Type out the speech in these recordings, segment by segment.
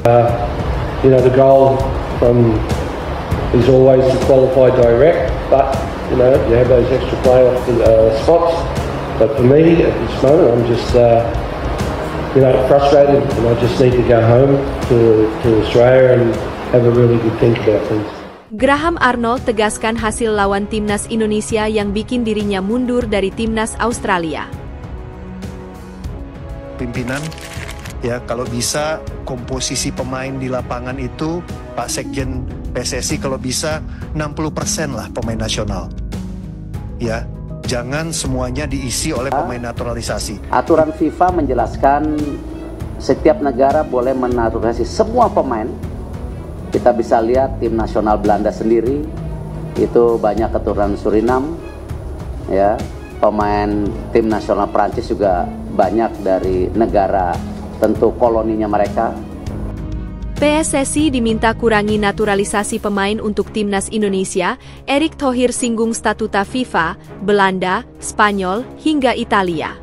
The goal is always to qualify direct, but you have those extra playoff spots. But for me, at this moment, I'm just frustrated, and I just need to go home to Australia and have a really good think about things. Graham Arnold tegaskan hasil lawan timnas Indonesia yang bikin dirinya mundur dari timnas Australia. Pimpinan, ya kalau bisa komposisi pemain di lapangan itu, Pak Sekjen PSSI kalau bisa 60% lah pemain nasional. Ya, jangan semuanya diisi oleh pemain naturalisasi. Aturan FIFA menjelaskan setiap negara boleh menaturalisasi semua pemain. Kita bisa lihat tim nasional Belanda sendiri itu banyak keturunan Suriname, ya. Pemain tim nasional Prancis juga banyak dari negara tentu koloninya mereka. PSSI diminta kurangi naturalisasi pemain untuk timnas Indonesia. Erick Thohir singgung statuta FIFA, Belanda, Spanyol, hingga Italia.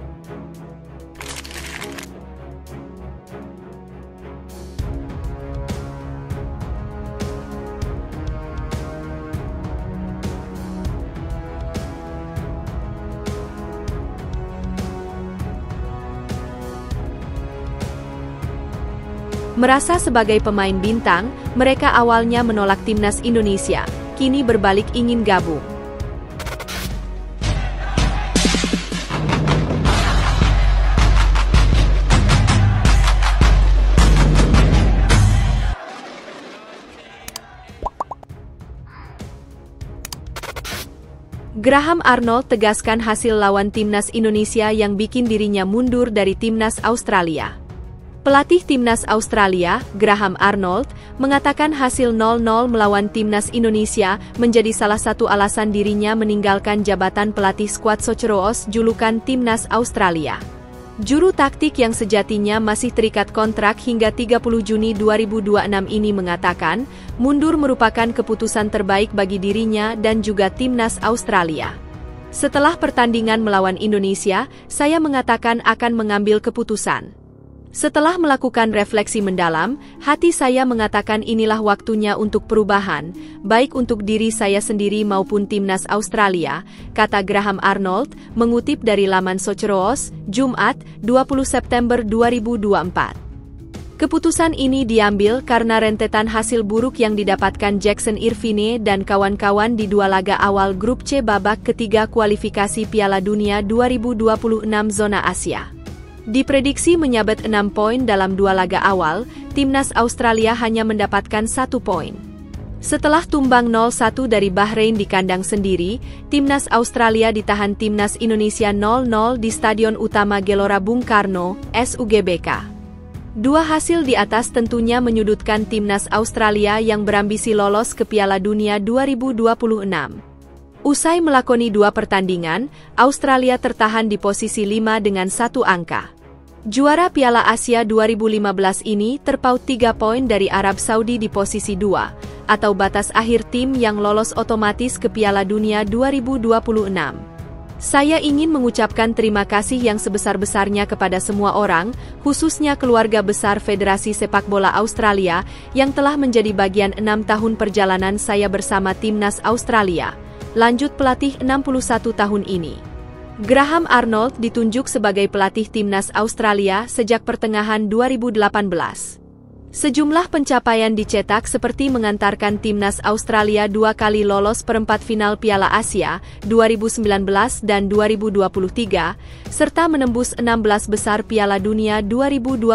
Merasa sebagai pemain bintang, mereka awalnya menolak timnas Indonesia, kini berbalik ingin gabung. Graham Arnold tegaskan hasil lawan timnas Indonesia yang bikin dirinya mundur dari timnas Australia. Pelatih timnas Australia, Graham Arnold, mengatakan hasil 0-0 melawan timnas Indonesia menjadi salah satu alasan dirinya meninggalkan jabatan pelatih skuad Socceroos julukan timnas Australia. Juru taktik yang sejatinya masih terikat kontrak hingga 30 Juni 2026 ini mengatakan, mundur merupakan keputusan terbaik bagi dirinya dan juga timnas Australia. Setelah pertandingan melawan Indonesia, saya mengatakan akan mengambil keputusan. Setelah melakukan refleksi mendalam, hati saya mengatakan inilah waktunya untuk perubahan, baik untuk diri saya sendiri maupun timnas Australia, kata Graham Arnold, mengutip dari laman Socceroos, Jumat, 20 September 2024. Keputusan ini diambil karena rentetan hasil buruk yang didapatkan Jackson Irvine dan kawan-kawan di dua laga awal grup C babak ketiga kualifikasi Piala Dunia 2026 zona Asia. Diprediksi menyabet 6 poin dalam dua laga awal, timnas Australia hanya mendapatkan 1 poin. Setelah tumbang 0-1 dari Bahrain di kandang sendiri, timnas Australia ditahan timnas Indonesia 0-0 di Stadion Utama Gelora Bung Karno, SUGBK. Dua hasil di atas tentunya menyudutkan timnas Australia yang berambisi lolos ke Piala Dunia 2026. Usai melakoni dua pertandingan, Australia tertahan di posisi 5 dengan 1 angka. Juara Piala Asia 2015 ini terpaut 3 poin dari Arab Saudi di posisi 2, atau batas akhir tim yang lolos otomatis ke Piala Dunia 2026. Saya ingin mengucapkan terima kasih yang sebesar-besarnya kepada semua orang, khususnya keluarga besar Federasi Sepak Bola Australia, yang telah menjadi bagian 6 tahun perjalanan saya bersama timnas Australia. Lanjut pelatih 61 tahun ini. Graham Arnold ditunjuk sebagai pelatih timnas Australia sejak pertengahan 2018. Sejumlah pencapaian dicetak seperti mengantarkan timnas Australia 2 kali lolos perempat final Piala Asia 2019 dan 2023, serta menembus 16 besar Piala Dunia 2022.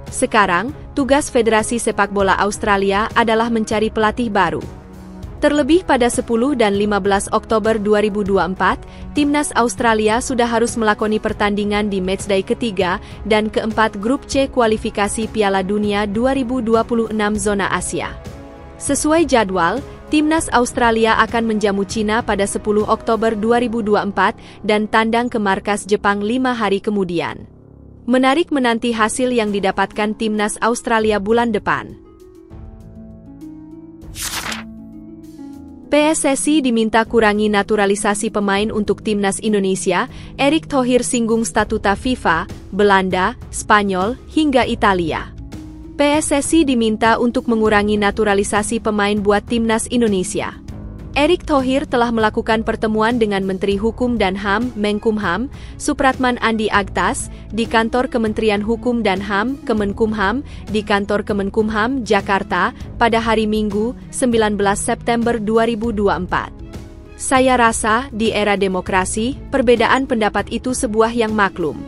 Sekarang, tugas Federasi Sepak Bola Australia adalah mencari pelatih baru. Terlebih pada 10 dan 15 Oktober 2024, timnas Australia sudah harus melakoni pertandingan di matchday ketiga dan keempat grup C kualifikasi Piala Dunia 2026 zona Asia. Sesuai jadwal, timnas Australia akan menjamu Cina pada 10 Oktober 2024 dan tandang ke markas Jepang 5 hari kemudian. Menarik menanti hasil yang didapatkan timnas Australia bulan depan. PSSI diminta kurangi naturalisasi pemain untuk timnas Indonesia. Erick Thohir singgung statuta FIFA, Belanda, Spanyol, hingga Italia. PSSI diminta untuk mengurangi naturalisasi pemain buat timnas Indonesia. Erick Thohir telah melakukan pertemuan dengan Menteri Hukum dan HAM Menkumham, Supratman Andi Agtas, di kantor Kementerian Hukum dan HAM Kemenkumham, di kantor Kemenkumham, Jakarta, pada hari Minggu, 19 September 2024. Saya rasa, di era demokrasi, perbedaan pendapat itu sebuah yang maklum.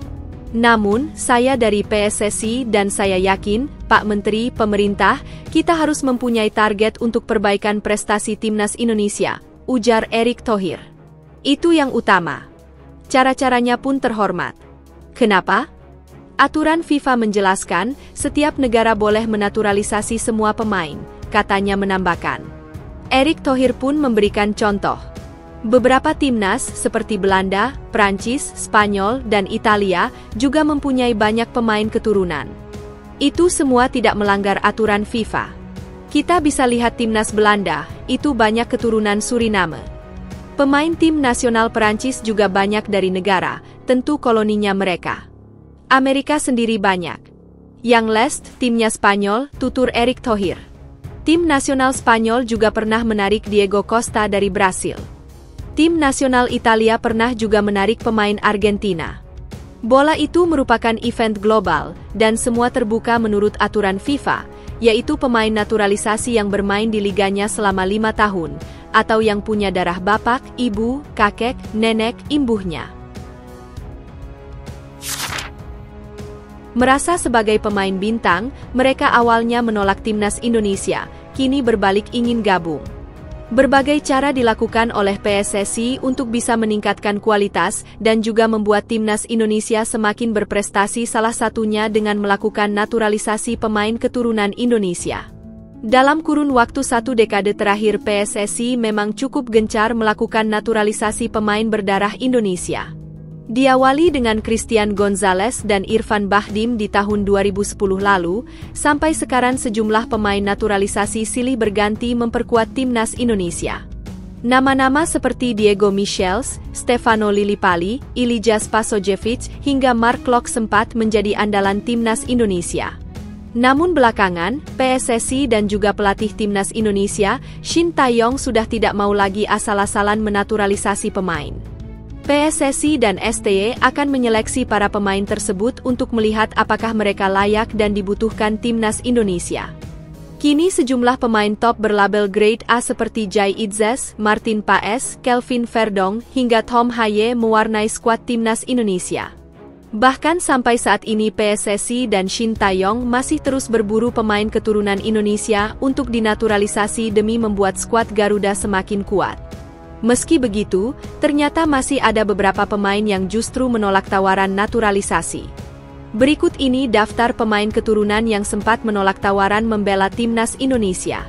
Namun, saya dari PSSI dan saya yakin, Pak Menteri, pemerintah, kita harus mempunyai target untuk perbaikan prestasi timnas Indonesia, ujar Erick Thohir. Itu yang utama. Cara-caranya pun terhormat. Kenapa? Aturan FIFA menjelaskan, setiap negara boleh menaturalisasi semua pemain, katanya menambahkan. Erick Thohir pun memberikan contoh. Beberapa timnas seperti Belanda, Prancis, Spanyol, dan Italia juga mempunyai banyak pemain keturunan. Itu semua tidak melanggar aturan FIFA. Kita bisa lihat timnas Belanda, itu banyak keturunan Suriname. Pemain tim nasional Prancis juga banyak dari negara, tentu koloninya mereka. Amerika sendiri banyak. Yang last, timnya Spanyol, tutur Erick Thohir. Tim nasional Spanyol juga pernah menarik Diego Costa dari Brasil. Tim nasional Italia pernah juga menarik pemain Argentina. Bola itu merupakan event global, dan semua terbuka menurut aturan FIFA, yaitu pemain naturalisasi yang bermain di liganya selama 5 tahun, atau yang punya darah bapak, ibu, kakek, nenek, imbuhnya. Merasa sebagai pemain bintang, mereka awalnya menolak timnas Indonesia, kini berbalik ingin gabung. Berbagai cara dilakukan oleh PSSI untuk bisa meningkatkan kualitas dan juga membuat timnas Indonesia semakin berprestasi, salah satunya dengan melakukan naturalisasi pemain keturunan Indonesia. Dalam kurun waktu 1 dekade terakhir, PSSI memang cukup gencar melakukan naturalisasi pemain berdarah Indonesia. Diawali dengan Christian Gonzalez dan Irfan Bahdim di tahun 2010 lalu, sampai sekarang sejumlah pemain naturalisasi silih berganti memperkuat timnas Indonesia. Nama-nama seperti Diego Michels, Stefano Lillipali, Ilija Spasojevic, hingga Mark Klok sempat menjadi andalan timnas Indonesia. Namun belakangan, PSSI dan juga pelatih timnas Indonesia, Shin Tae-yong sudah tidak mau lagi asal-asalan menaturalisasi pemain. PSSI dan STY akan menyeleksi para pemain tersebut untuk melihat apakah mereka layak dan dibutuhkan timnas Indonesia. Kini sejumlah pemain top berlabel grade A seperti Jai Itzes, Martin Paes, Kelvin Verdong, hingga Tom Haye mewarnai skuad timnas Indonesia. Bahkan sampai saat ini PSSI dan Shin Tae-yong masih terus berburu pemain keturunan Indonesia untuk dinaturalisasi demi membuat skuad Garuda semakin kuat. Meski begitu, ternyata masih ada beberapa pemain yang justru menolak tawaran naturalisasi. Berikut ini daftar pemain keturunan yang sempat menolak tawaran membela timnas Indonesia.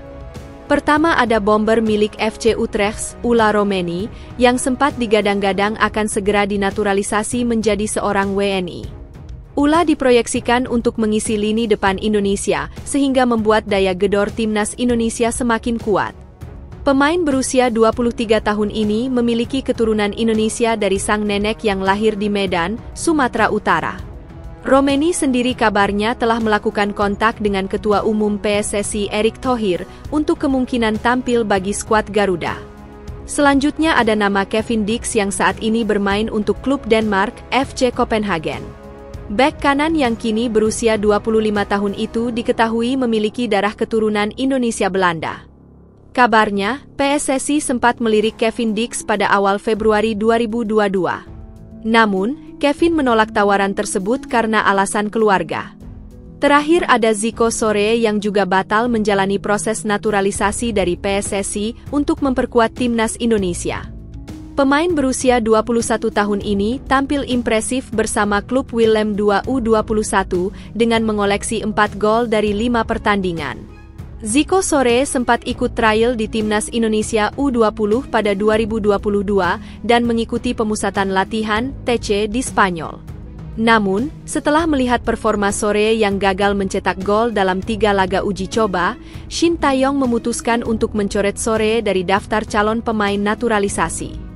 Pertama ada bomber milik FC Utrecht, Ula Romeni, yang sempat digadang-gadang akan segera dinaturalisasi menjadi seorang WNI. Ula diproyeksikan untuk mengisi lini depan Indonesia, sehingga membuat daya gedor timnas Indonesia semakin kuat. Pemain berusia 23 tahun ini memiliki keturunan Indonesia dari sang nenek yang lahir di Medan, Sumatera Utara. Romeni sendiri kabarnya telah melakukan kontak dengan Ketua Umum PSSI Erick Thohir untuk kemungkinan tampil bagi skuad Garuda. Selanjutnya ada nama Kevin Dix yang saat ini bermain untuk klub Denmark, FC Copenhagen. Bek kanan yang kini berusia 25 tahun itu diketahui memiliki darah keturunan Indonesia Belanda. Kabarnya, PSSI sempat melirik Kevin Dix pada awal Februari 2022. Namun, Kevin menolak tawaran tersebut karena alasan keluarga. Terakhir ada Zico Sore yang juga batal menjalani proses naturalisasi dari PSSI untuk memperkuat timnas Indonesia. Pemain berusia 21 tahun ini tampil impresif bersama klub Willem II U21 dengan mengoleksi 4 gol dari 5 pertandingan. Zico Sore sempat ikut trial di timnas Indonesia U20 pada 2022 dan mengikuti pemusatan latihan TC di Spanyol. Namun, setelah melihat performa Sore yang gagal mencetak gol dalam 3 laga uji coba, Shin Tae-yong memutuskan untuk mencoret Sore dari daftar calon pemain naturalisasi.